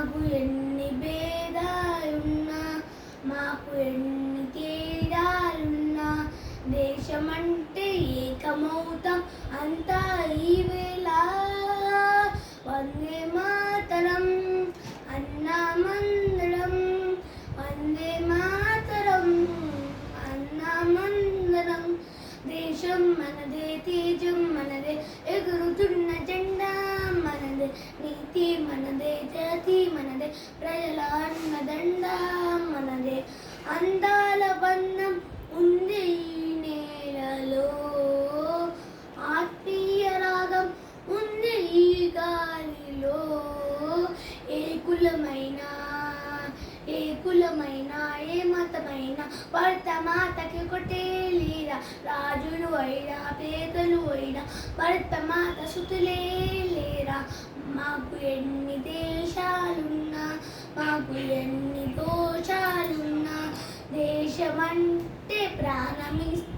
మాకు ఎన్ని భేదాలున్నా, మాకు ఎన్ని తేడాలున్నా, దేశమంటే ఏకమౌతాం అంతా ఈవేళ. వందే మాతరం అన్నామందరం, వందే మాతరం అన్నామందరం. దేశం మనదే, తేజం మనదే, ఎగురుతున్న జెండా మనదే, నీతి మనదే, జాతి మనదే, ప్రజల అన్నదండ మనదే. అందాల బంధం ఉంది ఈ నేలలో, ఆత్మీయ రాగం ఉంది ఈ గాలిలో. ఏ కులమైనా, ఏ కులమైనా, ఏ మతమైనా, భరత మాతకి ఒకటే లీలా. రాజులు అయినా పేదలు అయినా భరత మాత సుతులే లేరా. మాకు ఎన్ని దేశాలున్నా, మాకు ఎన్ని దోషాలున్నా, దేశమంటే ప్రాణమిస్తా.